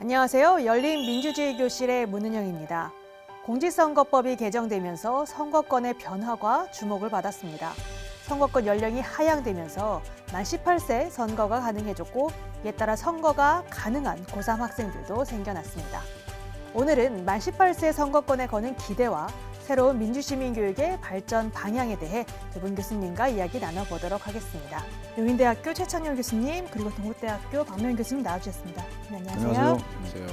안녕하세요. 열린민주주의교실의 문은영입니다. 공직선거법이 개정되면서 선거권의 변화가 주목을 받았습니다. 선거권 연령이 하향되면서 만 18세 선거가 가능해졌고 이에 따라 선거가 가능한 고3 학생들도 생겨났습니다. 오늘은 만 18세 선거권에 거는 기대와 새로운 민주시민교육의 발전 방향에 대해 두 분 교수님과 이야기 나눠보도록 하겠습니다. 용인대학교 최창렬 교수님 그리고 동국대학교 박명현 교수님 나와주셨습니다. 네, 안녕하세요. 안녕하세요.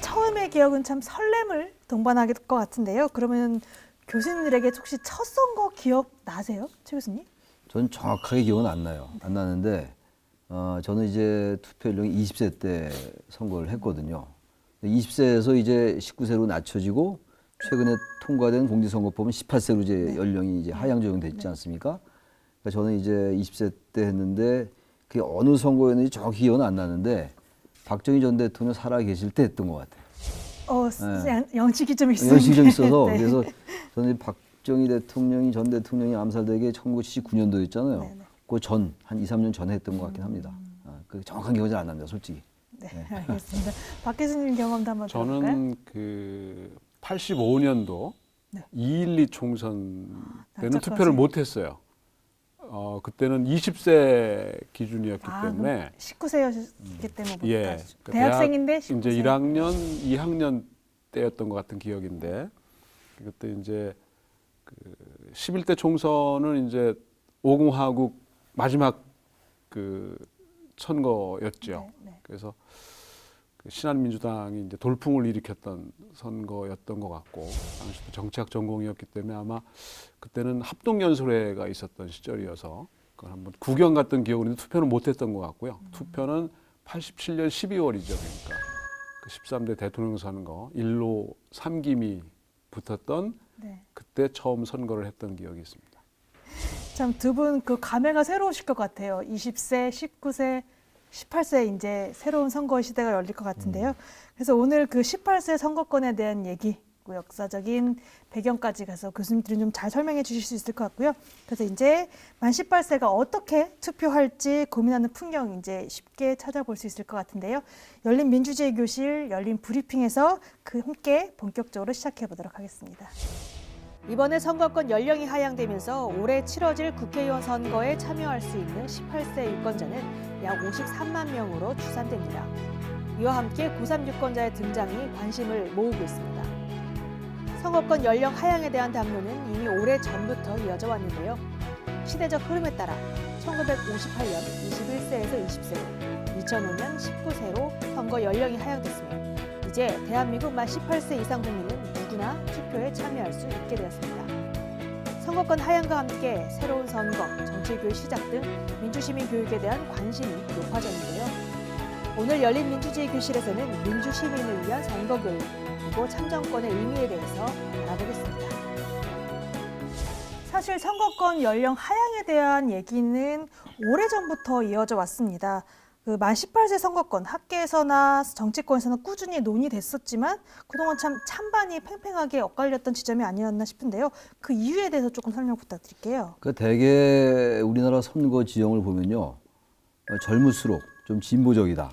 처음의 기억은 참 설렘을 동반하게 될 것 같은데요. 그러면 교수님들에게 혹시 첫 선거 기억 나세요? 최 교수님? 전 정확하게 기억은 안 나요. 안 나는데 저는 이제 투표 연령이 20세 때 선거를 했거든요. 20세에서 이제 19세로 낮춰지고 최근에 통과된 공직선거법은 18세로 이제 연령이 이제 하향 적용됐지 않습니까? 그러니까 저는 이제 20세 때 했는데 그게 어느 선거였는지 정확히 기억은 안 나는데 박정희 전 대통령 살아 계실 때 했던 것 같아요. 연식이 좀 있어요. 연식이 좀 있어서 네. 그래서 저는 박정희 대통령이 전 대통령이 암살되게 1979년도였잖아요. 네, 네. 그 전, 한 2, 3년 전에 했던 것 같긴 합니다. 그 정확한 기억이 잘 안 납니다, 솔직히. 네, 알겠습니다. 박 교수님 경험도 한번 들어볼까요? 저는 그 85년도 네. 2.12 총선 때는 납작하지. 투표를 못 했어요. 그때는 20세 기준이었기 때문에 19세였기 때문에 못 예, 가죠. 그 대학생인데 대학 19세. 이제 1학년, 2학년 때였던 것 같은 기억인데 그때 이제 그 11대 총선은 이제 오공화국 마지막 그 선거였죠. 네, 네. 그래서 그 신한민주당이 이제 돌풍을 일으켰던 선거였던 것 같고 당시도 정치학 전공이었기 때문에 아마 그때는 합동연설회가 있었던 시절이어서 그걸 한번 구경 갔던 기억은 있는데 투표는 못했던 것 같고요. 투표는 87년 12월이죠. 그러니까 그 13대 대통령 선거 1로 3김이 붙었던 네. 그때 처음 선거를 했던 기억이 있습니다. 참 두 분 그 감회가 새로우실 것 같아요. 20세, 19세, 18세 이제 새로운 선거 시대가 열릴 것 같은데요. 그래서 오늘 그 18세 선거권에 대한 얘기, 그 역사적인 배경까지 가서 교수님들이 좀 잘 설명해 주실 수 있을 것 같고요. 그래서 이제 만 18세가 어떻게 투표할지 고민하는 풍경 이제 쉽게 찾아볼 수 있을 것 같은데요. 열린 민주주의 교실, 열린 브리핑에서 그 함께 본격적으로 시작해 보도록 하겠습니다. 이번에 선거권 연령이 하향되면서 올해 치러질 국회의원 선거에 참여할 수 있는 18세 유권자는 약 53만 명으로 추산됩니다. 이와 함께 고3 유권자의 등장이 관심을 모으고 있습니다. 선거권 연령 하향에 대한 담론은 이미 오래 전부터 이어져 왔는데요. 시대적 흐름에 따라 1958년 21세에서 20세로, 2005년 19세로 선거 연령이 하향됐으며 이제 대한민국 만 18세 이상 국민은 누구나 투표에 참여할 수 있게 되었습니다. 선거권 하향과 함께 새로운 선거, 정치교육 시작 등 민주시민 교육에 대한 관심이 높아졌는데요. 오늘 열린 민주주의 교실에서는 민주시민을 위한 선거교육, 그리고 참정권의 의미에 대해서 알아보겠습니다. 사실 선거권 연령 하향에 대한 얘기는 오래전부터 이어져 왔습니다. 그 만 18세 선거권, 학계에서나 정치권에서는 꾸준히 논의됐었지만 그동안 참 찬반이 팽팽하게 엇갈렸던 지점이 아니었나 싶은데요. 그 이유에 대해서 조금 설명 부탁드릴게요. 그 대개 우리나라 선거 지형을 보면요. 젊을수록 좀 진보적이다.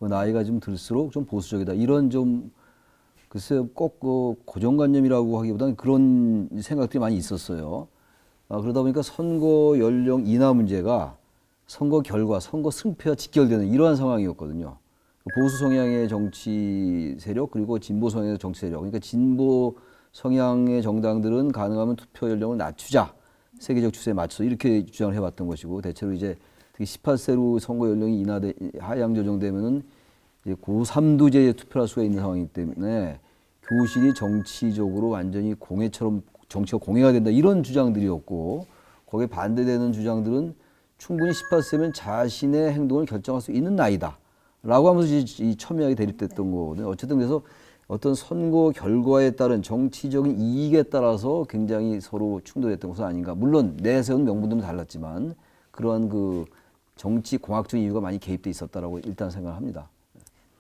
나이가 좀 들수록 좀 보수적이다. 이런 좀 글쎄요, 꼭 고정관념이라고 하기보다는 그런 생각들이 많이 있었어요. 그러다 보니까 선거 연령 인하 문제가 선거 결과, 선거 승패와 직결되는 이러한 상황이었거든요. 보수 성향의 정치 세력 그리고 진보 성향의 정치 세력. 그러니까 진보 성향의 정당들은 가능하면 투표 연령을 낮추자. 세계적 추세에 맞춰서 이렇게 주장을 해왔던 것이고 대체로 이제 특히 18세로 선거 연령이 하향 조정되면은 이제 고3도 이제 투표할 수가 있는 상황이기 때문에 교실이 정치적으로 완전히 공회처럼 정치가 공회가 된다 이런 주장들이었고 거기에 반대되는 주장들은 충분히 18세면 자신의 행동을 결정할 수 있는 나이다 라고 하면서 이 첨예하게 대립됐던 거거든요. 어쨌든 그래서 어떤 선거 결과에 따른 정치적인 이익에 따라서 굉장히 서로 충돌했던 것은 아닌가. 물론 내세운 명분들은 달랐지만 그러한 그 정치 공학적인 이유가 많이 개입돼 있었다라고 일단 생각합니다.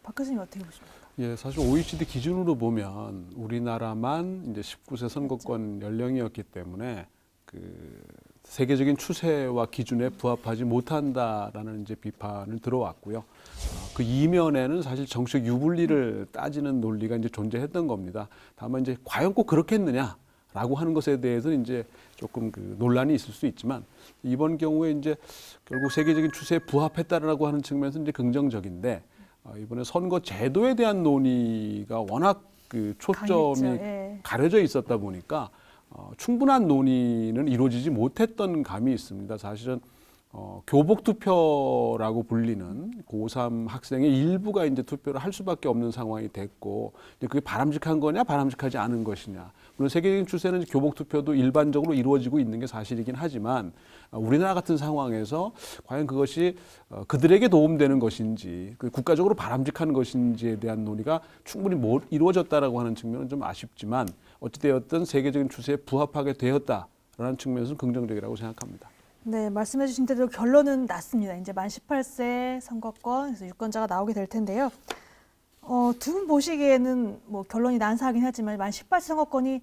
박 교수님 어떻게 보십니까? 예, 사실 OECD 기준으로 보면 우리나라만 이제 19세 선거권 연령이었기 때문에 그 세계적인 추세와 기준에 부합하지 못한다라는 이제 비판을 들어왔고요. 그 이면에는 사실 정치적 유불리를 따지는 논리가 이제 존재했던 겁니다. 다만 이제 과연 꼭 그렇겠느냐라고 하는 것에 대해서는 이제 조금 그 논란이 있을 수 있지만 이번 경우에 이제 결국 세계적인 추세에 부합했다라고 하는 측면에서 이제 긍정적인데 이번에 선거 제도에 대한 논의가 워낙 그 초점이 강했죠. 예. 가려져 있었다 보니까 충분한 논의는 이루어지지 못했던 감이 있습니다. 사실은 교복 투표라고 불리는 고3 학생의 일부가 이제 투표를 할 수밖에 없는 상황이 됐고, 이제 그게 바람직한 거냐, 바람직하지 않은 것이냐. 물론 세계적인 추세는 이제 교복 투표도 일반적으로 이루어지고 있는 게 사실이긴 하지만 우리나라 같은 상황에서 과연 그것이 그들에게 도움되는 것인지, 그 국가적으로 바람직한 것인지에 대한 논의가 충분히 못 이루어졌다라고 하는 측면은 좀 아쉽지만 어찌되었든 세계적인 추세에 부합하게 되었다라는 측면에서는 긍정적이라고 생각합니다. 네, 말씀해 주신 대로 결론은 났습니다. 이제 만 18세 선거권, 그래서 유권자가 나오게 될 텐데요. 두 분 보시기에는 뭐 결론이 난사하긴 하지만 만 18세 선거권이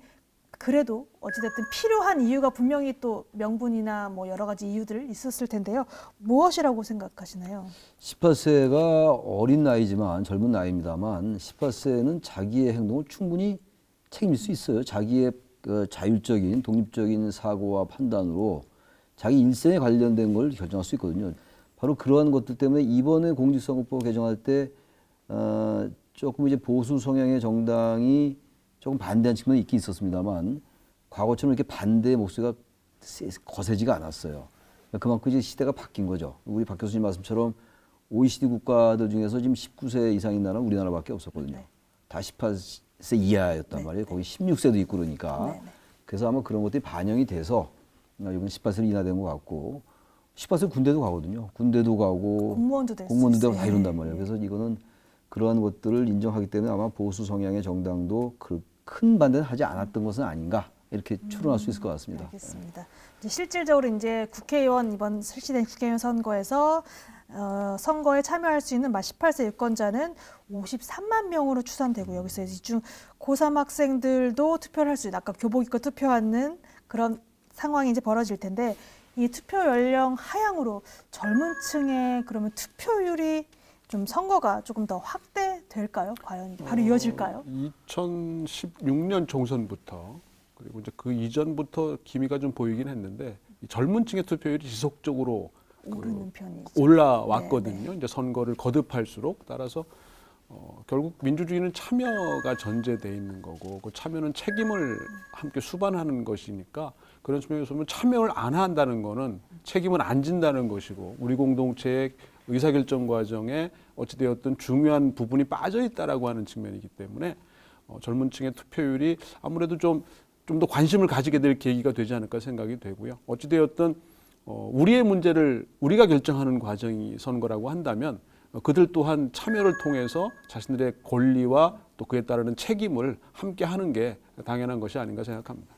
그래도 어찌됐든 필요한 이유가 분명히 또 명분이나 뭐 여러 가지 이유들 있었을 텐데요. 무엇이라고 생각하시나요? 18세가 어린 나이지만 젊은 나이입니다만 18세는 자기의 행동을 충분히 책임질 수 있어요. 자기의 그 자율적인 독립적인 사고와 판단으로 자기 일생에 관련된 걸 결정할 수 있거든요. 바로 그러한 것들 때문에 이번에 공직선거법 개정할 때 조금 이제 보수 성향의 정당이 조금 반대한 측면이 있긴 있었습니다만 과거처럼 이렇게 반대의 목소리가 거세지가 않았어요. 그만큼 이제 시대가 바뀐 거죠. 우리 박 교수님 말씀처럼 OECD 국가들 중에서 지금 19세 이상인 나라는 우리나라밖에 없었거든요. 네. 다 18세 이하였단 네, 말이에요. 거기 16세도 있고 그러니까. 네, 네. 그래서 아마 그런 것들이 반영이 돼서 이번 18세로 인하된 것 같고 18세 군대도 가거든요. 군대도 가고 공무원도 될 수 공무원도 되고 있어요. 다 이런단 말이에요. 그래서 이거는 그러한 것들을 인정하기 때문에 아마 보수 성향의 정당도 큰 반대는 하지 않았던 것은 아닌가 이렇게 추론할 수 있을 것 같습니다. 알겠습니다. 이제 실질적으로 이제 국회의원 이번 실시된 국회의원 선거에서 선거에 참여할 수 있는 만 18세 유권자는 53만 명으로 추산되고 여기서 이중 고3 학생들도 투표를 할 수 있는 아까 교복 입고 투표하는 그런 상황이 이제 벌어질 텐데 이 투표 연령 하향으로 젊은 층의 그러면 투표율이 좀 선거가 조금 더 확대될까요? 과연 바로 이어질까요? 2016년 총선부터 그리고 이제 그 이전부터 기미가 좀 보이긴 했는데 이 젊은 층의 투표율이 지속적으로 오르는 편이죠. 올라왔거든요. 네, 이제 선거를 거듭할수록 따라서 결국 민주주의는 참여가 전제돼 있는 거고 그 참여는 책임을 함께 수반하는 것이니까 그런 측면에서 보면 참여를 안 한다는 거는 책임을 안 진다는 것이고 우리 공동체의 의사결정 과정에 어찌되었든 중요한 부분이 빠져 있다라고 하는 측면이기 때문에 젊은 층의 투표율이 아무래도 좀 더 관심을 가지게 될 계기가 되지 않을까 생각이 되고요. 어찌되었든 우리의 문제를 우리가 결정하는 과정이 선거라고 한다면 그들 또한 참여를 통해서 자신들의 권리와 또 그에 따르는 책임을 함께 하는 게 당연한 것이 아닌가 생각합니다.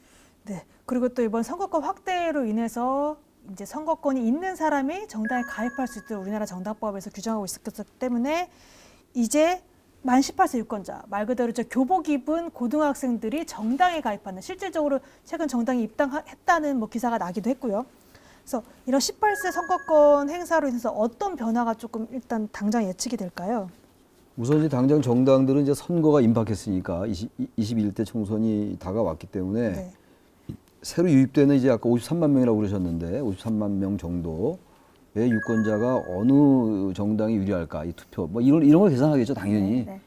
네. 그리고 또 이번 선거권 확대로 인해서 이제 선거권이 있는 사람이 정당에 가입할 수 있도록 우리나라 정당법에서 규정하고 있었기 때문에 이제 만 18세 유권자, 말 그대로 저 교복 입은 고등학생들이 정당에 가입하는 실질적으로 최근 정당에 입당했다는 뭐 기사가 나기도 했고요. 그래서 이런 18세 선거권 행사로 인해서 어떤 변화가 조금 일단 당장 예측이 될까요? 우선 이제 당장 정당들은 이제 선거가 임박했으니까 21대 총선이 다가왔기 때문에 네. 새로 유입되는 이제 아까 53만 명이라고 그러셨는데 53만 명 정도의 유권자가 어느 정당이 유리할까 이 투표 뭐 이런 걸 계산하겠죠 당연히. 네.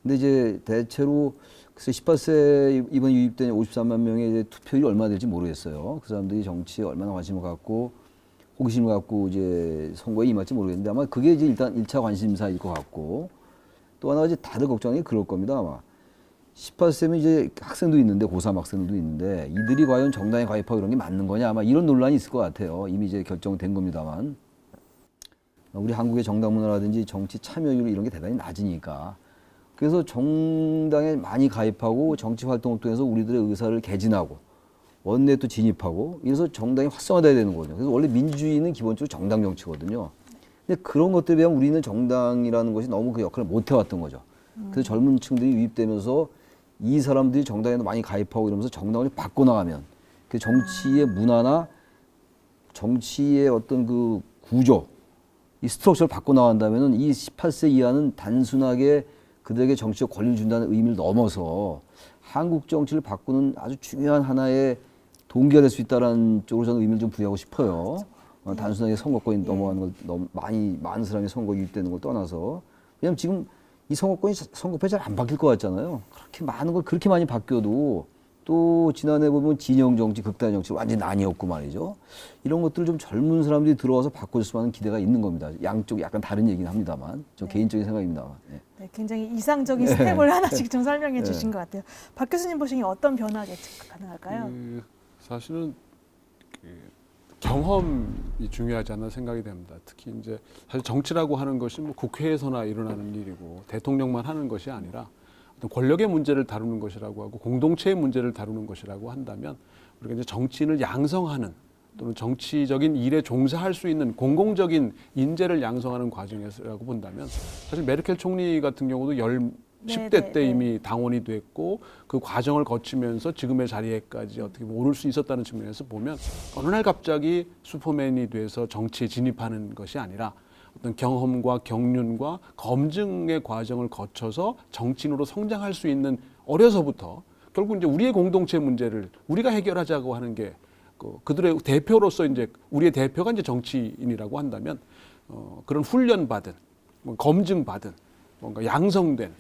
근데 이제 대체로 글쎄 18세 이번 유입된 53만 명의 이제 투표율이 얼마나 될지 모르겠어요. 그 사람들이 정치에 얼마나 관심을 갖고 호기심을 갖고 이제 선거에 임할지 모르겠는데 아마 그게 이제 일단 1차 관심사일 것 같고 또 하나 이제 다들 걱정이 그럴 겁니다 아마. 18세면 이제 학생도 있는데 고3 학생도 있는데 이들이 과연 정당에 가입하고 이런 게 맞는 거냐 아마 이런 논란이 있을 것 같아요. 이미 이제 결정된 겁니다만 우리 한국의 정당 문화라든지 정치 참여율 이런 게 대단히 낮으니까 그래서 정당에 많이 가입하고 정치 활동을 통해서 우리들의 의사를 개진하고 원내에 또 진입하고 이래서 정당이 활성화돼야 되는 거거든요. 그래서 원래 민주주의는 기본적으로 정당 정치거든요. 근데 그런 것들에 비하면 우리는 정당이라는 것이 너무 그 역할을 못 해왔던 거죠. 그래서 젊은 층들이 유입되면서 이 사람들이 정당에 많이 가입하고 이러면서 정당을 바꿔나가면 그 정치의 문화나 정치의 어떤 그 구조, 이 스트럭처를 바꿔 나간다면은 이 18세 이하는 단순하게 그들에게 정치적 권리를 준다는 의미를 넘어서 한국 정치를 바꾸는 아주 중요한 하나의 동기가 될 수 있다는 쪽으로 저는 의미를 좀 부여하고 싶어요. 단순하게 선거권이 넘어가는 걸 너무 많은 사람이 선거에 유입되는 걸 떠나서. 왜냐면 지금 이 선거법이 잘 안 바뀔 것 같잖아요. 그렇게 많은 걸 그렇게 많이 바뀌어도 또 지난해 보면 진영 정치, 극단 정치 완전히 나뉘었고 말이죠. 이런 것들을 좀 젊은 사람들이 들어와서 바꿔줬으면 하는 기대가 있는 겁니다. 양쪽 약간 다른 얘기는 합니다만, 저 개인적인 생각입니다만. 네. 네, 굉장히 이상적인 스텝을 하나씩 좀 설명해 주신 것 같아요. 박 교수님 보시기에 어떤 변화 예측 가능할까요? 사실은 경험이 중요하지 않나 생각이 됩니다. 특히 이제 사실 정치라고 하는 것이 뭐 국회에서나 일어나는 일이고 대통령만 하는 것이 아니라 어떤 권력의 문제를 다루는 것이라고 하고 공동체의 문제를 다루는 것이라고 한다면 우리가 이제 정치인을 양성하는 또는 정치적인 일에 종사할 수 있는 공공적인 인재를 양성하는 과정이라고 본다면 사실 메르켈 총리 같은 경우도 10대 때 이미 당원이 됐고 그 과정을 거치면서 지금의 자리에까지 어떻게 보면 오를 수 있었다는 측면에서 보면 어느 날 갑자기 슈퍼맨이 돼서 정치에 진입하는 것이 아니라 어떤 경험과 경륜과 검증의 과정을 거쳐서 정치인으로 성장할 수 있는 어려서부터 결국 이제 우리의 공동체 문제를 우리가 해결하자고 하는 게 그들의 대표로서 이제 우리의 대표가 이제 정치인이라고 한다면 그런 훈련받은 검증받은 뭔가 양성된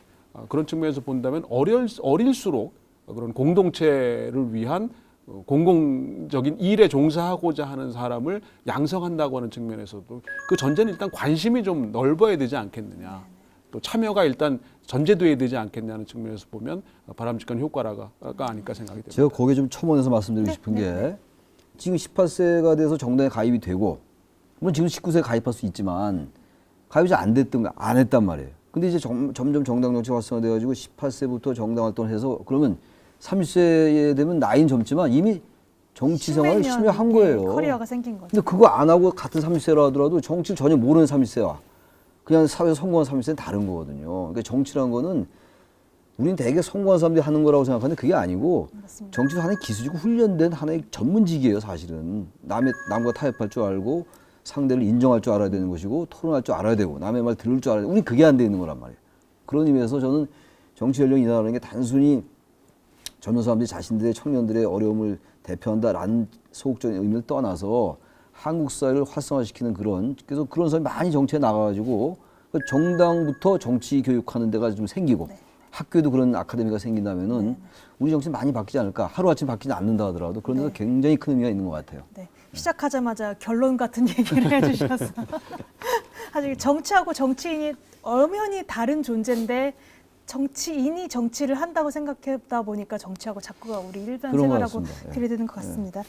그런 측면에서 본다면 어릴수록 그런 공동체를 위한 공공적인 일에 종사하고자 하는 사람을 양성한다고 하는 측면에서도 그 전제는 일단 관심이 좀 넓어야 되지 않겠느냐. 또 참여가 일단 전제돼야 되지 않겠냐는 측면에서 보면 바람직한 효과가 아닐까 생각이 됩니다. 제가 거기에 좀 첨언해서 말씀드리고 싶은 게 지금 18세가 돼서 정당에 가입이 되고 물론 지금 19세에 가입할 수 있지만 가입이 잘 안 했단 말이에요. 근데 이제 점점 정당 정치가 활성화돼가지고 18세부터 정당 활동을 해서 그러면 30세에 되면 나이는 젊지만 이미 정치 생활을 10년 한 거예요. 커리어가 생긴 거죠. 근데 그거 안 하고 같은 30세라 하더라도 정치를 전혀 모르는 30세와 그냥 사회에서 성공한 30세는 다른 거거든요. 그러니까 정치라는 거는 우리는 되게 성공한 사람들이 하는 거라고 생각하는데 그게 아니고 맞습니다. 정치도 하나의 기술이고 훈련된 하나의 전문직이에요, 사실은. 남과 타협할 줄 알고 상대를 인정할 줄 알아야 되는 것이고 토론할 줄 알아야 되고 남의 말 들을 줄 알아야 되고 우리 그게 안 돼 있는 거란 말이에요. 그런 의미에서 저는 정치 연령이 인하라는 게 단순히 젊은 사람들이 자신들의 청년들의 어려움을 대표한다라는 소극적인 의미를 떠나서 한국 사회를 활성화시키는 그래서 그런 사람이 많이 정치에 나가가지고 정당부터 정치 교육하는 데가 좀 생기고 학교에도 그런 아카데미가 생긴다면은 우리 정치는 많이 바뀌지 않을까. 하루아침 바뀌지 않는다 하더라도 그런 데서 굉장히 큰 의미가 있는 것 같아요. 네. 시작하자마자 결론 같은 얘기를 해주셔서 사실 정치하고 정치인이 엄연히 다른 존재인데 정치인이 정치를 한다고 생각했다 보니까 정치하고 자꾸가 우리 일반생활하고 들이대는 것 같습니다.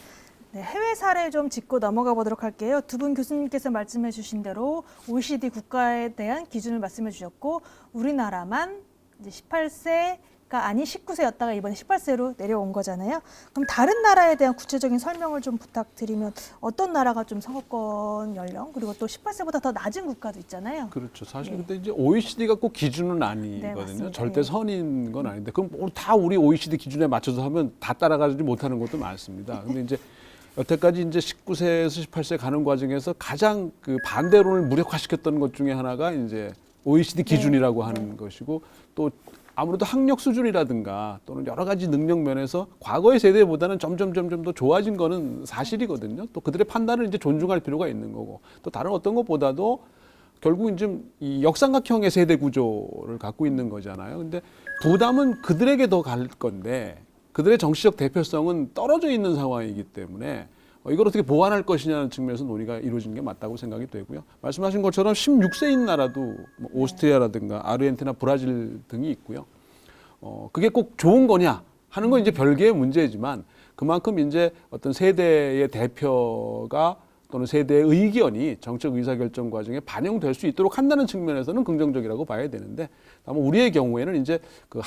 네, 해외 사례 좀 짚고 넘어가 보도록 할게요. 두 분 교수님께서 말씀해 주신 대로 OECD 국가에 대한 기준을 말씀해 주셨고 우리나라만 이제 18세가 아닌 19세였다가 이번에 18세로 내려온 거잖아요. 그럼 다른 나라에 대한 구체적인 설명을 좀 부탁드리면 어떤 나라가 좀 선거권 연령 그리고 또 18세보다 더 낮은 국가도 있잖아요. 그렇죠. 사실 근데 이제 OECD가 꼭 기준은 아니거든요. 맞습니다. 절대 선인 건 아닌데 그럼 다 우리 OECD 기준에 맞춰서 하면 다 따라가지 못하는 것도 많습니다. 근데 이제 여태까지 이제 19세에서 18세 가는 과정에서 가장 그 반대론을 무력화시켰던 것 중에 하나가 이제 OECD 기준이라고 하는 것이고 또 아무래도 학력 수준이라든가 또는 여러 가지 능력 면에서 과거의 세대보다는 점점 더 좋아진 거는 사실이거든요. 또 그들의 판단을 이제 존중할 필요가 있는 거고 또 다른 어떤 것보다도 결국 이제 이 역삼각형의 세대 구조를 갖고 있는 거잖아요. 근데 부담은 그들에게 더 갈 건데 그들의 정치적 대표성은 떨어져 있는 상황이기 때문에 이걸 어떻게 보완할 것이냐는 측면에서 논의가 이루어진 게 맞다고 생각이 되고요. 말씀하신 것처럼 16세인 나라도 뭐 오스트리아라든가 아르헨티나, 브라질 등이 있고요. 그게 꼭 좋은 거냐 하는 건 이제 별개의 문제지만 그만큼 이제 어떤 세대의 대표가 또는 세대의 의견이 정책 의사결정 과정에 반영될 수 있도록 한다는 측면에서는 긍정적이라고 봐야 되는데 다만 우리의 경우에는 이제 그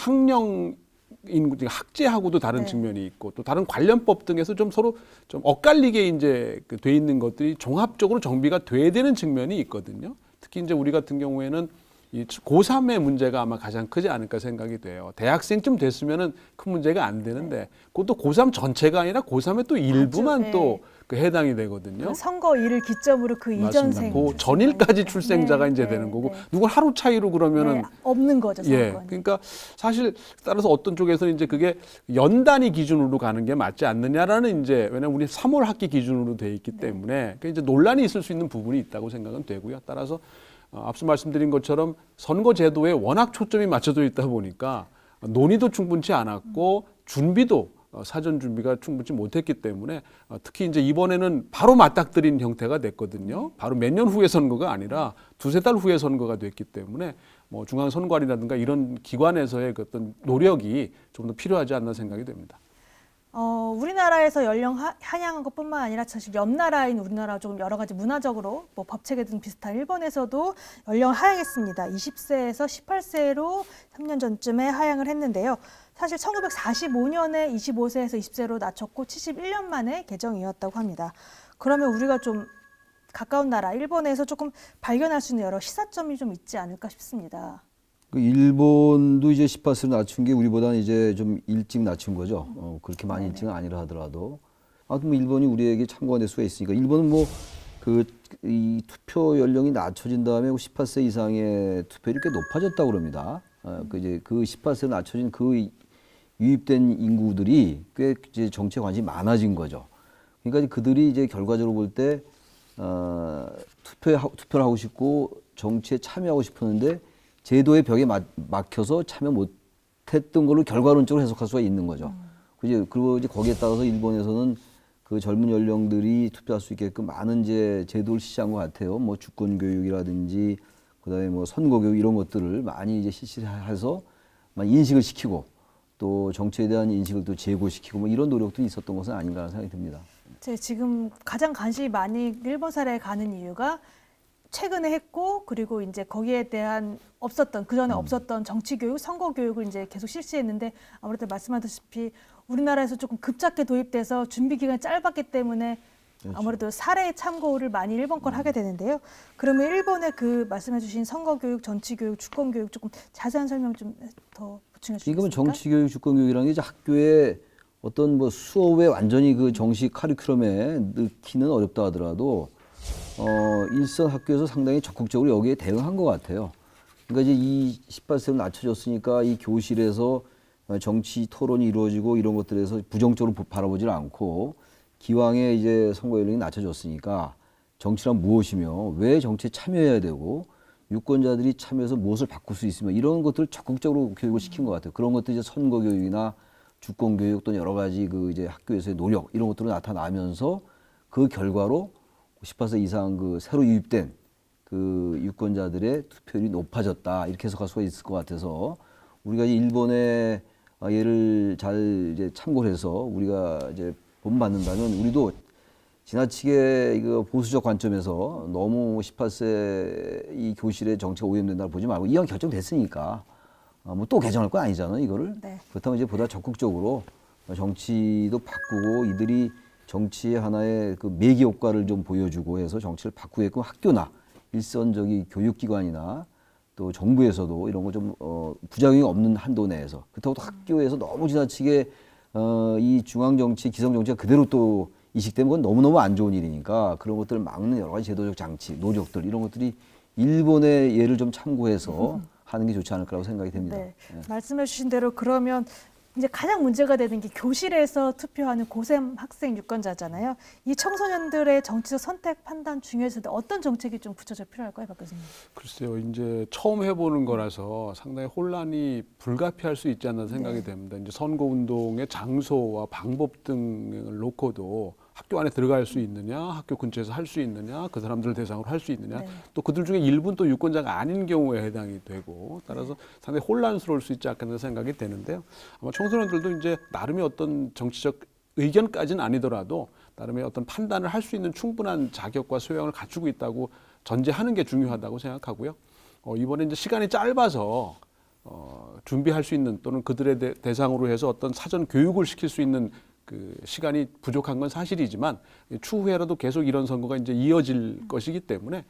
학제하고도 다른 측면이 있고 또 다른 관련법 등에서 좀 서로 좀 엇갈리게 이제 돼 있는 것들이 종합적으로 정비가 돼야 되는 측면이 있거든요. 특히 이제 우리 같은 경우에는 이 고3의 문제가 아마 가장 크지 않을까 생각이 돼요. 대학생쯤 됐으면은 큰 문제가 안 되는데 그것도 고3 전체가 아니라 고3의 또 일부만 또 그 해당이 되거든요. 그 선거일을 기점으로 그 이전생 그 전일까지 출생자니까. 출생자가 네, 이제 네, 되는 거고 네. 누군 하루 차이로 그러면은 네, 없는 거죠, 예, 선거는. 그러니까 사실 따라서 어떤 쪽에서는 이제 그게 연 단위 기준으로 가는 게 맞지 않느냐라는 이제 왜냐면 우리 3월 학기 기준으로 돼 있기 때문에 그 이제 논란이 있을 수 있는 부분이 있다고 생각은 되고요. 따라서 앞서 말씀드린 것처럼 선거 제도에 워낙 초점이 맞춰져 있다 보니까 논의도 충분치 않았고 준비도 사전 준비가 충분치 못했기 때문에 특히 이제 이번에는 바로 맞닥뜨린 형태가 됐거든요. 바로 몇 년 후의 선거가 아니라 두세 달 후의 선거가 됐기 때문에 뭐 중앙선관위라든가 이런 기관에서의 그 어떤 노력이 좀 더 필요하지 않나 생각이 됩니다. 우리나라에서 연령 하향한 것뿐만 아니라 사실 옆 나라인 우리나라 조금 여러 가지 문화적으로 뭐 법체계 등 비슷한 일본에서도 연령 하향했습니다. 20세에서 18세로 3년 전쯤에 하향을 했는데요. 사실 1945년에 25세에서 20세로 낮췄고 71년 만에 개정이었다고 합니다. 그러면 우리가 좀 가까운 나라 일본에서 조금 발견할 수 있는 여러 시사점이 좀 있지 않을까 싶습니다. 그 일본도 이제 18세로 낮춘 게 우리보다는 이제 좀 일찍 낮춘 거죠. 그렇게 많이 일찍은 아니라 하더라도. 아무튼 뭐 일본이 우리에게 참고가 될 수가 있으니까 일본은 뭐 이 투표 연령이 낮춰진 다음에 18세 이상의 투표율이 꽤 높아졌다고 그럽니다. 그 이제 그 18세로 낮춰진 그 유입된 인구들이 꽤 이제 정치에 관심이 많아진 거죠. 그러니까 그들이 이제 결과적으로 볼 때 투표를 하고 싶고 정치에 참여하고 싶었는데 제도의 벽에 막혀서 참여 못했던 걸로 결과론적으로 해석할 수가 있는 거죠. 그리고 이제 거기에 따라서 일본에서는 그 젊은 연령들이 투표할 수 있게끔 많은 이제 제도를 실시한 것 같아요. 뭐 주권 교육이라든지 그다음에 뭐 선거 교육 이런 것들을 많이 이제 실시해서 인식을 시키고 또 정치에 대한 인식을 또 제고시키고 뭐 이런 노력도 있었던 것은 아닌가 하는 생각이 듭니다. 제 지금 가장 관심이 많이 일본 사례에 가는 이유가 최근에 했고 그리고 이제 거기에 대한 없었던 그전에 없었던 정치 교육, 선거 교육을 이제 계속 실시했는데 아무래도 말씀하셨다시피 우리나라에서 조금 급작게 도입돼서 준비 기간이 짧았기 때문에 그렇죠. 아무래도 사례 참고를 많이 일본 걸 하게 되는데요. 그러면 일본의 그 말씀해주신 선거 교육, 정치 교육, 주권 교육 조금 자세한 설명 좀 더 보충해 주시겠습니까? 이거는 정치 교육, 주권 교육이라는 게 이제 학교에 어떤 뭐 수업에 완전히 그 정식 카리큘럼에 넣기는 어렵다 하더라도 일선 학교에서 상당히 적극적으로 여기에 대응한 것 같아요. 그러니까 이제 이 18세로 낮춰졌으니까 이 교실에서 정치 토론이 이루어지고 이런 것들에서 부정적으로 바라보질 않고 기왕에 이제 선거 연령이 낮춰졌으니까 정치란 무엇이며 왜 정치에 참여해야 되고 유권자들이 참여해서 무엇을 바꿀 수 있으며 이런 것들을 적극적으로 교육을 시킨 것 같아요. 그런 것들이 이제 선거 교육이나 주권 교육 또는 여러 가지 그 이제 학교에서의 노력 이런 것들로 나타나면서 그 결과로 18세 이상 그 새로 유입된 그 유권자들의 투표율이 높아졌다 이렇게 해석할 수가 있을 것 같아서 우리가 일본의 예를 잘 이제 참고를 해서 우리가 이제 본받는다면 우리도 지나치게 이거 보수적 관점에서 너무 18세 이 교실에 정치가 오염된다고 보지 말고 이왕 결정됐으니까 뭐 또 개정할 건 아니잖아요 이거를. 네. 그렇다면 이제 보다 적극적으로 정치도 바꾸고 이들이 정치의 하나의 그 매개 효과를 좀 보여주고 해서 정치를 바꾸게끔 학교나 일선적인 교육기관이나 또 정부에서도 이런 거 좀 부작용이 없는 한도 내에서 그렇다고 또 학교에서 너무 지나치게 이 중앙정치, 기성정치가 그대로 또 이식되면 그건 너무너무 안 좋은 일이니까 그런 것들을 막는 여러 가지 제도적 장치, 노력들 이런 것들이 일본의 예를 좀 참고해서 하는 게 좋지 않을까라고 생각이 됩니다. 네. 말씀해 주신 대로 그러면 이제 가장 문제가 되는 게 교실에서 투표하는 고3 학생 유권자잖아요. 이 청소년들의 정치적 선택 판단 중요했을 때 어떤 정책이 좀 구체적으로 필요할까요, 박 교수님? 글쎄요, 이제 처음 해보는 거라서 상당히 혼란이 불가피할 수 있지 않나 생각이 됩니다. 이제 선거 운동의 장소와 방법 등을 놓고도 학교 안에 들어갈 수 있느냐, 학교 근처에서 할 수 있느냐, 그 사람들을 대상으로 할 수 있느냐, 네. 또 그들 중에 일부는 또 유권자가 아닌 경우에 해당이 되고, 따라서 상당히 혼란스러울 수 있지 않겠나 생각이 되는데요. 아마 청소년들도 이제 나름의 어떤 정치적 의견까지는 아니더라도 나름의 어떤 판단을 할 수 있는 충분한 자격과 소양을 갖추고 있다고 전제하는 게 중요하다고 생각하고요. 이번에 이제 시간이 짧아서 준비할 수 있는 또는 그들의 대상으로 해서 어떤 사전 교육을 시킬 수 있는 그 시간이 부족한 건 사실이지만 추후에라도 계속 이런 선거가 이제 이어질 것이기 때문에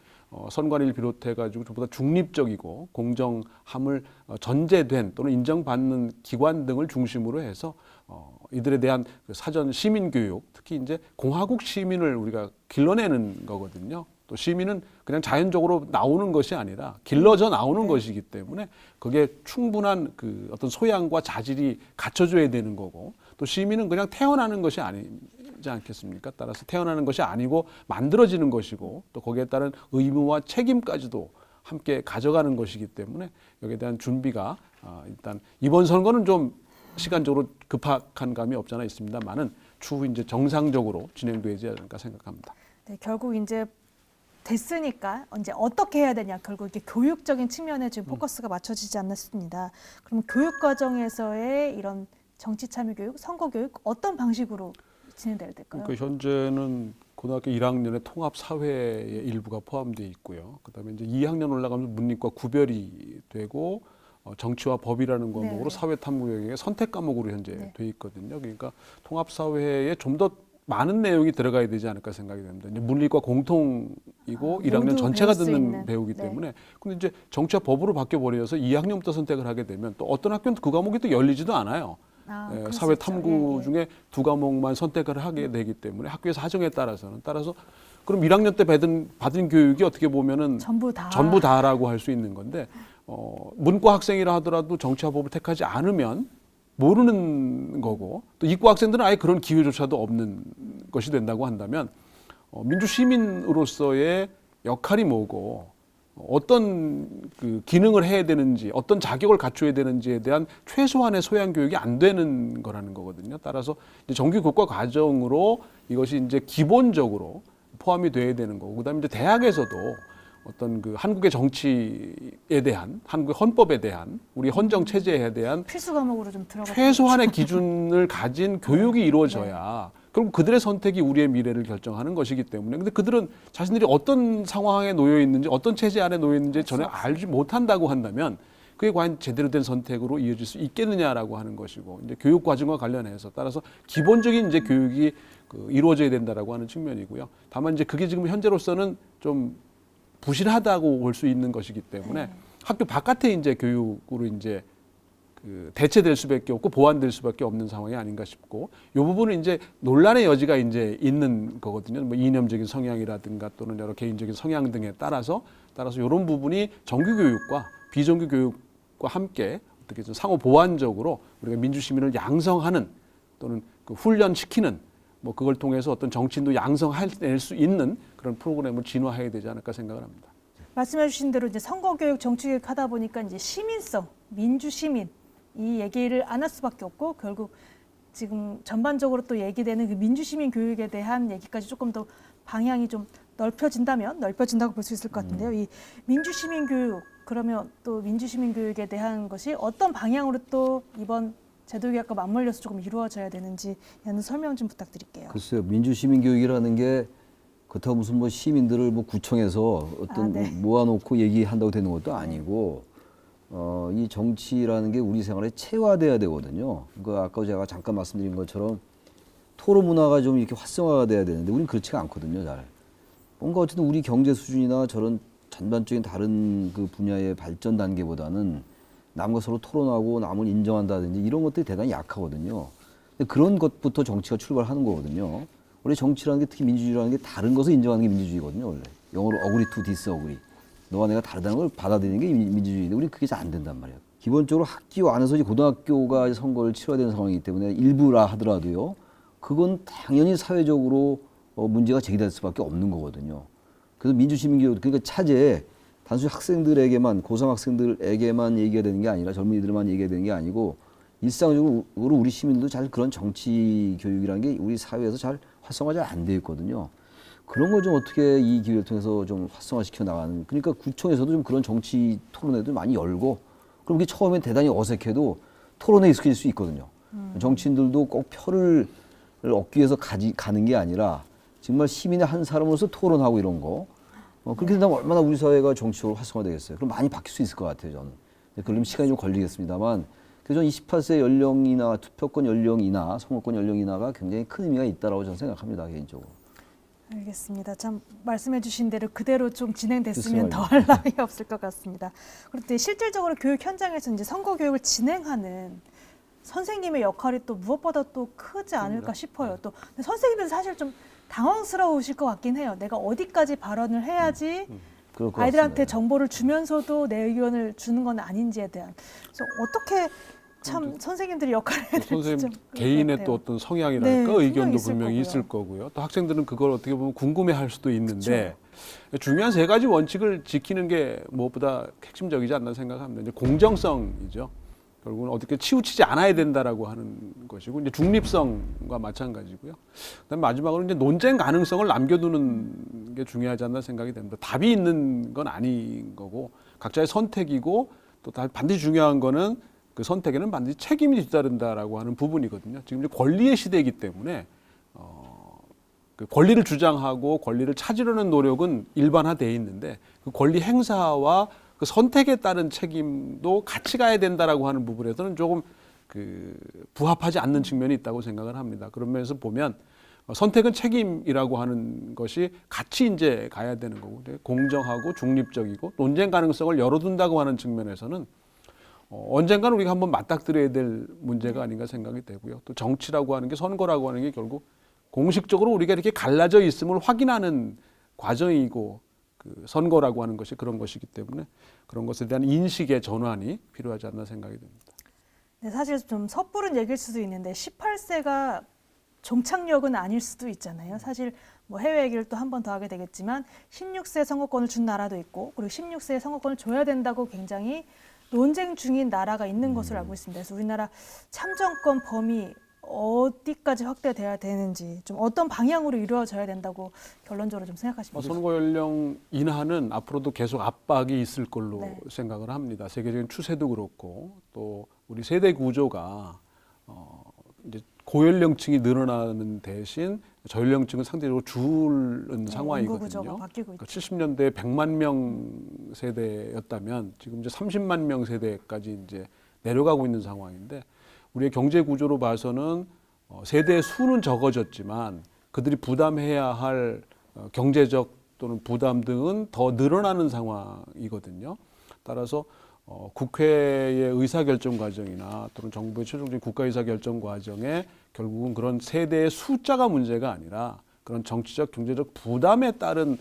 선관위를 비롯해 가지고 좀 보다 중립적이고 공정함을 전제된 또는 인정받는 기관 등을 중심으로 해서 이들에 대한 그 사전 시민 교육, 특히 이제 공화국 시민을 우리가 길러내는 거거든요. 또 시민은 그냥 자연적으로 나오는 것이 아니라 길러져 나오는 것이기 때문에 그게 충분한 그 어떤 소양과 자질이 갖춰져야 되는 거고, 또 시민은 그냥 태어나는 것이 아니지 않겠습니까? 따라서 태어나는 것이 아니고 만들어지는 것이고, 또 거기에 따른 의무와 책임까지도 함께 가져가는 것이기 때문에 여기에 대한 준비가 일단 이번 선거는 좀 시간적으로 급박한 감이 없지 않아 있습니다만은 추후 이제 정상적으로 진행되지 않을까 생각합니다. 네, 결국 이제 됐으니까 이제 어떻게 해야 되냐, 결국 이게 교육적인 측면에 지금 포커스가 맞춰지지 않았습니다. 그럼 교육 과정에서의 이런 정치 참여 교육, 선거 교육 어떤 방식으로 진행돼야 될까요? 그러니까 현재는 고등학교 1학년에 통합 사회의 일부가 포함되어 있고요. 그다음에 이제 2학년 올라가면 문理과 구별이 되고 정치와 법이라는 과목으로 네. 사회 탐구 영역의 선택 과목으로 현재 네. 돼 있거든요. 그러니까 통합 사회에 좀 더 많은 내용이 들어가야 되지 않을까 생각이 됩니다. 이제 문理과 공통이고 1학년 모두 전체가 배울 수 듣는 있는. 배우기 네. 때문에, 근데 이제 정치와 법으로 바뀌어 버려서 2학년부터 선택을 하게 되면 또 어떤 학교는 그 과목이 또 열리지도 않아요. 그럴 수 사회 있죠. 탐구 예, 예. 중에 2과목만 선택을 하게 되기 때문에 학교의 사정에 따라서 그럼 1학년 때 받은 교육이 어떻게 보면은 전부 다라고 할 수 있는 건데, 문과 학생이라 하더라도 정치와 법을 택하지 않으면 모르는 거고, 또 이과 학생들은 아예 그런 기회조차도 없는 것이 된다고 한다면 민주 시민으로서의 역할이 뭐고 어떤 그 기능을 해야 되는지, 어떤 자격을 갖춰야 되는지에 대한 최소한의 소양 교육이 안 되는 거라는 거거든요. 따라서 이제 정규 교과 과정으로 이것이 이제 기본적으로 포함이 돼야 되는 거고, 그다음에 이제 대학에서도 어떤 그 한국의 정치에 대한, 한국의 헌법에 대한, 우리 헌정 체제에 대한 필수 과목으로 좀 들어가. 최소한의 기준을 가진 교육이 이루어져야 결국 그들의 선택이 우리의 미래를 결정하는 것이기 때문에, 근데 그들은 자신들이 어떤 상황에 놓여 있는지, 어떤 체제 안에 놓여 있는지 전혀 알지 못한다고 한다면 그게 과연 제대로 된 선택으로 이어질 수 있겠느냐라고 하는 것이고, 이제 교육 과정과 관련해서 따라서 기본적인 이제 교육이 이루어져야 된다라고 하는 측면이고요. 다만 이제 그게 지금 현재로서는 좀 부실하다고 볼 수 있는 것이기 때문에 학교 바깥의 이제 교육으로 이제 그 대체될 수밖에 없고 보완될 수밖에 없는 상황이 아닌가 싶고, 이 부분은 이제 논란의 여지가 이제 있는 거거든요. 뭐 이념적인 성향이라든가 또는 여러 개인적인 성향 등에 따라서 이런 부분이 정규 교육과 비정규 교육과 함께 어떻게 좀 상호 보완적으로 우리가 민주 시민을 양성하는 또는 그 훈련시키는, 뭐 그걸 통해서 어떤 정치인도 양성해낼 수 있는 그런 프로그램을 진화해야 되지 않을까 생각을 합니다. 말씀해주신 대로 이제 선거 교육, 정치 교육 하다 보니까 이제 시민성, 민주 시민 이 얘기를 안 할 수밖에 없고, 결국 지금 전반적으로 또 얘기되는 그 민주 시민 교육에 대한 얘기까지 조금 더 방향이 좀 넓혀진다고 볼 수 있을 것 같은데요. 이 민주 시민 교육, 그러면 또 민주 시민 교육에 대한 것이 어떤 방향으로 또 이번 제도개혁과 맞물려서 조금 이루어져야 되는지 야는 설명 좀 부탁드릴게요. 글쎄요, 민주시민교육이라는 게 그렇다고 무슨 뭐 시민들을 뭐 구청에서 어떤 네. 모아놓고 얘기한다고 되는 것도 아니고, 이 정치라는 게 우리 생활에 체화돼야 되거든요. 그러니까 아까 제가 잠깐 말씀드린 것처럼 토론 문화가 좀 이렇게 활성화가 돼야 되는데 우리는 그렇지가 않거든요, 잘. 뭔가 어쨌든 우리 경제 수준이나 저런 전반적인 다른 그 분야의 발전 단계보다는 남과 서로 토론하고 남을 인정한다든지 이런 것들이 대단히 약하거든요. 근데 그런 것부터 정치가 출발하는 거거든요. 원래 정치라는 게, 특히 민주주의라는 게 다른 것을 인정하는 게 민주주의거든요, 원래. 영어로 agree to disagree. 너와 내가 다르다는 걸 받아들이는 게 민주주의인데 우리는 그게 잘 안 된단 말이에요. 기본적으로 학교 안에서 이제 고등학교가 선거를 치러야 되는 상황이기 때문에 일부라 하더라도요, 그건 당연히 사회적으로 문제가 제기될 수밖에 없는 거거든요. 그래서 민주시민교육, 그러니까 차제에 단순히 학생들에게만, 고삼학생들에게만 얘기가 되는 게 아니라, 젊은이들만 얘기가 되는 게 아니고 일상적으로 우리 시민들도 잘 그런 정치 교육이라는 게 우리 사회에서 잘 활성화 잘 안 돼 있거든요. 그런 걸 좀 어떻게 이 기회를 통해서 좀 활성화시켜 나가는, 그러니까 구청에서도 좀 그런 정치 토론회도 많이 열고, 그럼 그게 처음엔 대단히 어색해도 토론에 익숙해질 수 있거든요. 정치인들도 꼭 표를 얻기 위해서 가는 게 아니라 정말 시민의 한 사람으로서 토론하고 이런 거, 그렇게 된다면 얼마나 우리 사회가 정치적으로 활성화되겠어요. 그럼 많이 바뀔 수 있을 것 같아요, 저는. 그러면 시간이 좀 걸리겠습니다만, 그래서 28세 연령이나 투표권 연령이나 선거권 연령이나가 굉장히 큰 의미가 있다라고 저는 생각합니다, 개인적으로. 알겠습니다. 참 말씀해 주신 대로 그대로 좀 진행됐으면 됐어요. 더할 나위 없을 것 같습니다. 그런데 실질적으로 교육 현장에서 이제 선거 교육을 진행하는 선생님의 역할이 또 무엇보다 또 크지 않을까 싶어요. 또 근데 선생님들 사실 좀 당황스러우실 것 같긴 해요. 내가 어디까지 발언을 해야지 그럴 것 아이들한테 같습니다. 정보를 주면서도 내 의견을 주는 건 아닌지에 대한. 그래서 어떻게 참 선생님들이 역할을 해야 될지 선생님 좀 그럴 것 개인의 같아요. 또 어떤 성향이랄까 네, 분명히 의견도 있을 분명히 거고요. 있을 거고요. 또 학생들은 그걸 어떻게 보면 궁금해할 수도 있는데 중요한 세 가지 원칙을 지키는 게 무엇보다 핵심적이지 않나 생각합니다. 이제 공정성이죠. 결국은 어떻게 치우치지 않아야 된다라고 하는 것이고 이제 중립성과 마찬가지고요. 그다음 마지막으로 이제 논쟁 가능성을 남겨두는 게 중요하지 않나 생각이 됩니다. 답이 있는 건 아닌 거고 각자의 선택이고 또 반드시 중요한 거는 그 선택에는 반드시 책임이 뒤따른다라고 하는 부분이거든요. 지금 이제 권리의 시대이기 때문에 그 권리를 주장하고 권리를 찾으려는 노력은 일반화되어 있는데 그 권리 행사와 그 선택에 따른 책임도 같이 가야 된다라고 하는 부분에서는 조금 그 부합하지 않는 측면이 있다고 생각을 합니다. 그런 면에서 보면 선택은 책임이라고 하는 것이 같이 이제 가야 되는 거고 공정하고 중립적이고 논쟁 가능성을 열어둔다고 하는 측면에서는 언젠가는 우리가 한번 맞닥뜨려야 될 문제가 아닌가 생각이 되고요. 또 정치라고 하는 게 선거라고 하는 게 결국 공식적으로 우리가 이렇게 갈라져 있음을 확인하는 과정이고 그 선거라고 하는 것이 그런 것이기 때문에 그런 것에 대한 인식의 전환이 필요하지 않나 생각이 됩니다. 네, 사실 좀 섣부른 얘기일 수도 있는데 18세가 종착역은 아닐 수도 있잖아요. 사실 뭐 해외 얘기를 또 한 번 더 하게 되겠지만 16세 선거권을 준 나라도 있고 그리고 16세 선거권을 줘야 된다고 굉장히 논쟁 중인 나라가 있는 것으로 알고 있습니다. 그래서 우리나라 참정권 범위 어디까지 확대돼야 되는지 좀 어떤 방향으로 이루어져야 된다고 결론적으로 좀 생각하십니까? 선거 연령 인하는 앞으로도 계속 압박이 있을 걸로 네. 생각을 합니다. 세계적인 추세도 그렇고 또 우리 세대 구조가 이제 고연령층이 늘어나는 대신 저연령층은 상대적으로 줄은 인구 상황이거든요. 구조가 바뀌고 있죠. 그러니까 70년대 100만 명 세대였다면 지금 이제 30만 명 세대까지 이제 내려가고 있는 상황인데 우리의 경제 구조로 봐서는 세대의 수는 적어졌지만 그들이 부담해야 할 경제적 또는 부담 등은 더 늘어나는 상황이거든요. 따라서 국회의 의사결정 과정이나 또는 정부의 최종적인 국가의사결정 과정에 결국은 그런 세대의 숫자가 문제가 아니라 그런 정치적 경제적 부담에 따른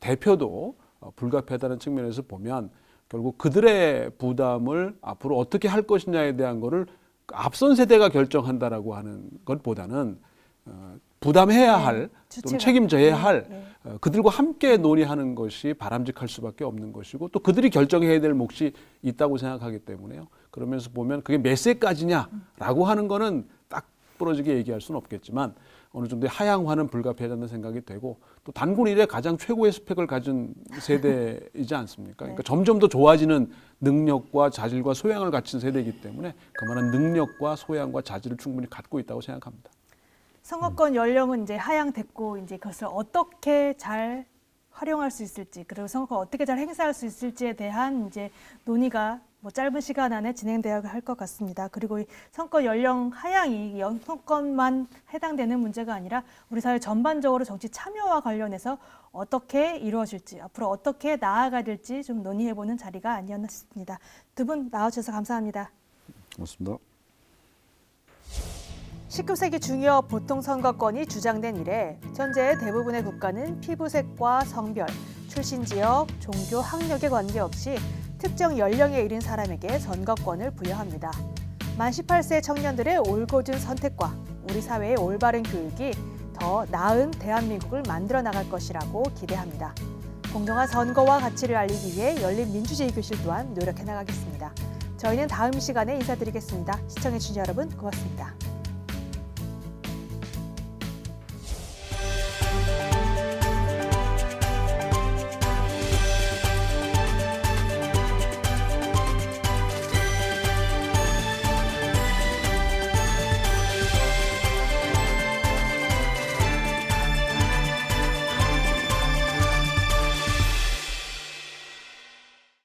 대표도 불가피하다는 측면에서 보면 결국 그들의 부담을 앞으로 어떻게 할 것이냐에 대한 거를 앞선 세대가 결정한다라고 하는 것보다는 부담해야 할 또는 책임져야 할 그들과 함께 논의하는 것이 바람직할 수밖에 없는 것이고 또 그들이 결정해야 될 몫이 있다고 생각하기 때문에요. 그러면서 보면 그게 몇 세까지냐라고 하는 거는 딱 부러지게 얘기할 수는 없겠지만 어느 정도의 하향화는 불가피하다는 생각이 되고 또 단군 이래 가장 최고의 스펙을 가진 세대이지 않습니까? 그러니까 점점 더 좋아지는 능력과 자질과 소양을 갖춘 세대이기 때문에 그만한 능력과 소양과 자질을 충분히 갖고 있다고 생각합니다. 선거권 연령은 이제 하향됐고 이제 그것을 어떻게 잘 활용할 수 있을지 그리고 선거권 어떻게 잘 행사할 수 있을지에 대한 이제 논의가 뭐 짧은 시간 안에 진행되어야 할 것 같습니다. 그리고 이 선거 연령 하향이 선거권만 해당되는 문제가 아니라 우리 사회 전반적으로 정치 참여와 관련해서 어떻게 이루어질지 앞으로 어떻게 나아가야 될지 좀 논의해보는 자리가 아니었나 싶습니다. 두 분 나와주셔서 감사합니다. 고맙습니다. 19세기 중요 보통선거권이 주장된 이래 현재 대부분의 국가는 피부색과 성별, 출신 지역, 종교, 학력에 관계없이 특정 연령에 이른 사람에게 선거권을 부여합니다. 만 18세 청년들의 올곧은 선택과 우리 사회의 올바른 교육이 더 나은 대한민국을 만들어 나갈 것이라고 기대합니다. 공정한 선거와 가치를 알리기 위해 열린 민주주의 교실 또한 노력해 나가겠습니다. 저희는 다음 시간에 인사드리겠습니다. 시청해주신 여러분 고맙습니다.